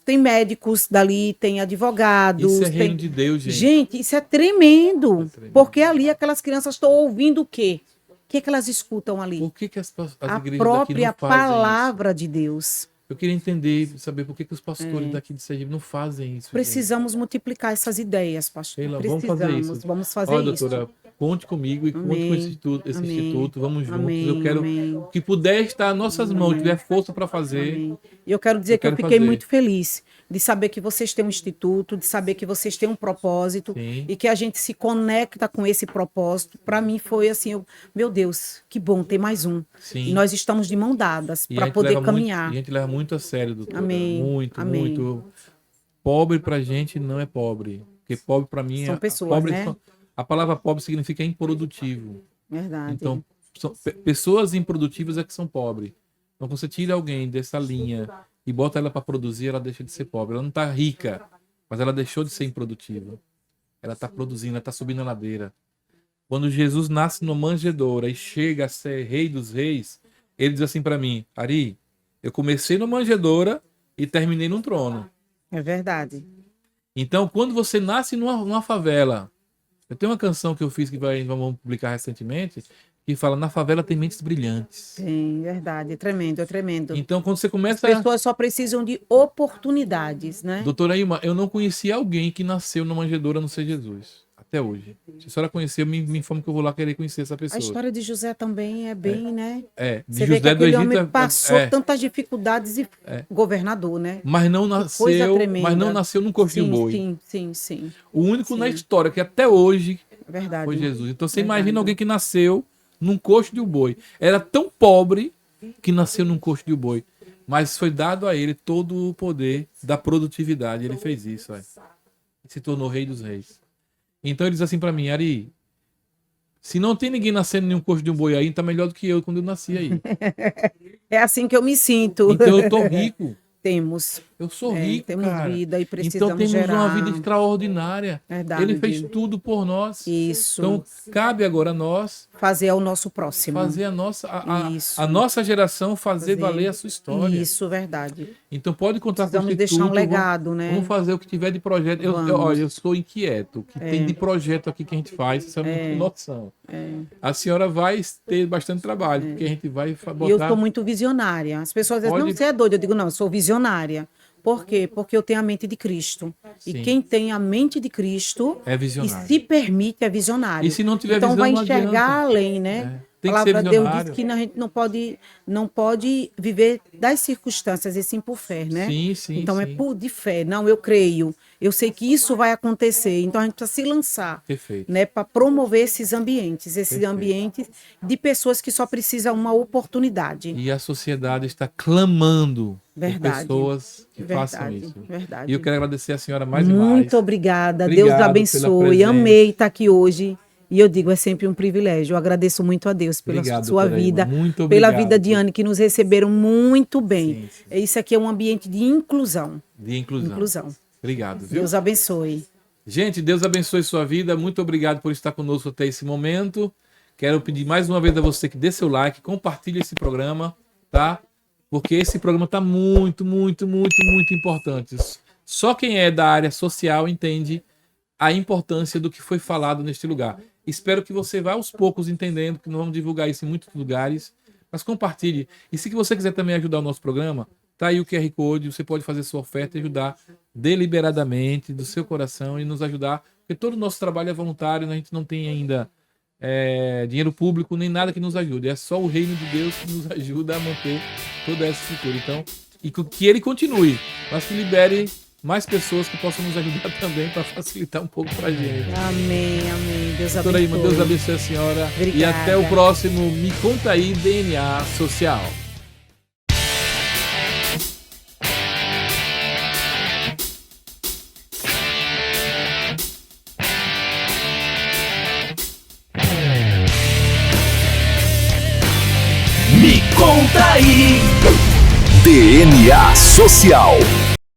Tem médicos dali, tem advogados. Isso é reino de Deus, gente. Gente, isso é tremendo. Porque ali aquelas crianças estão ouvindo o quê? O que elas escutam ali? Por que as igrejas a daqui própria não fazem palavra isso? de Deus. Eu queria entender, saber por que os pastores daqui de Sergipe não fazem isso. Precisamos multiplicar essas ideias, pastor. Sheila, vamos fazer isso. Vamos fazer isso. Doutora, conte comigo e conte com esse instituto. Vamos juntos. Eu quero que puder estar nas nossas mãos, tiver força para fazer. E eu quero dizer que eu fiquei muito feliz de saber que vocês têm um instituto, de saber que vocês têm um propósito. Sim. E que a gente se conecta com esse propósito. Para mim foi assim, meu Deus, que bom, tem mais um. Sim. E nós estamos de mão dadas para poder caminhar. E a gente leva muito a sério, doutora. Amém. Muito. Pobre pra gente não é pobre. Porque pobre pra mim são pessoas, né? A palavra pobre significa improdutivo. Verdade. Então, pessoas improdutivas é que são pobres. Então, quando você tira alguém dessa linha e bota ela para produzir, ela deixa de ser pobre. Ela não está rica, mas ela deixou de ser improdutiva. Ela está produzindo, ela está subindo a ladeira. Quando Jesus nasce numa manjedoura e chega a ser rei dos reis, ele diz assim para mim, Ari, eu comecei numa manjedoura e terminei num trono. É verdade. Então, quando você nasce numa favela, eu tenho uma canção que eu fiz que vamos publicar recentemente, que fala, na favela tem mentes brilhantes. Sim, verdade, é tremendo, é tremendo. Então, quando você começa... As pessoas só precisam de oportunidades, né? Doutora Ilma, eu não conheci alguém que nasceu numa manjedoura no ser Jesus, até hoje. Se a senhora conhecer, me informe que eu vou lá querer conhecer essa pessoa. A história de José também é bem, né? De você José vê que aquele do Egito, homem passou tantas dificuldades e governador, né? Mas não nasceu num coxo de boi. Sim. O único na história que até hoje verdade. Foi Jesus. Então você imagina alguém que nasceu num coxo de um boi. Era tão pobre que nasceu num coxo de um boi. Mas foi dado a ele todo o poder da produtividade. Ele fez isso. Se tornou rei dos reis. Então ele diz assim pra mim, Ari, se não tem ninguém nascendo em um coxo de um boi aí, tá melhor do que eu quando eu nasci aí. É assim que eu me sinto. Então eu tô rico. Temos. Eu sou rico, temos cara. vida e Então precisamos temos gerar. uma vida extraordinária. Verdade. Ele fez tudo por nós. Isso. Então cabe agora a nós Fazer ao nosso próximo. fazer Isso. a nossa geração fazer valer a sua história. Isso, verdade. Então pode contar com o Precisamos Instituto. deixar um legado, né? Vamos fazer o que tiver de projeto. Olha, eu sou inquieto. O que tem de projeto aqui que a gente faz, você não tem noção. A senhora vai ter bastante trabalho, porque a gente vai botar... E eu sou muito visionária. As pessoas dizem, não, você é doida. Eu digo, não, eu sou visionária. Por quê? Porque eu tenho a mente de Cristo. Sim. E quem tem a mente de Cristo é visionário. e se permite é visionário. E se não tiver então visão, vai não enxergar adianta. além, né? Tem A que ser palavra de Deus visionário. diz que a gente não pode viver das circunstâncias, e sim por fé, né? Sim, então sim. é de fé. Não, eu creio. Eu sei que isso vai acontecer. Então a gente precisa se lançar, Perfeito. né, para promover esses ambientes, Perfeito. ambientes de pessoas que só precisam uma oportunidade. E a sociedade está clamando Verdade. por pessoas que Verdade, façam isso. verdade. E eu quero agradecer a senhora mais e mais. Muito obrigada. Obrigado Deus pela abençoe. presença. Amei estar aqui hoje. E eu digo, é sempre um privilégio. Eu agradeço muito a Deus pela Obrigado, sua doutora vida, Ilma. Muito pela obrigado. vida de Anne, que nos receberam muito bem. Sim. Isso aqui é um ambiente de inclusão. De inclusão. Obrigado, viu? Deus abençoe. Gente, Deus abençoe sua vida. Muito obrigado por estar conosco até esse momento. Quero pedir mais uma vez a você que dê seu like, compartilhe esse programa, tá? Porque esse programa está muito importante. Só quem é da área social entende a importância do que foi falado neste lugar. Espero que você vá aos poucos entendendo, que nós vamos divulgar isso em muitos lugares, mas compartilhe. E se você quiser também ajudar o nosso programa, tá aí o QR Code, você pode fazer sua oferta e ajudar deliberadamente, do seu coração, e nos ajudar, porque todo o nosso trabalho é voluntário, a gente não tem ainda dinheiro público, nem nada que nos ajude. É só o reino de Deus que nos ajuda a manter toda essa estrutura. Então, e que ele continue, mas que libere mais pessoas que possam nos ajudar também para facilitar um pouco para a gente. Amém, amém. Deus Doutora abençoe. Ilma, Deus abençoe a senhora. Obrigada. E até o próximo Me Conta Aí, DNA Social. Me Conta Aí, DNA Social.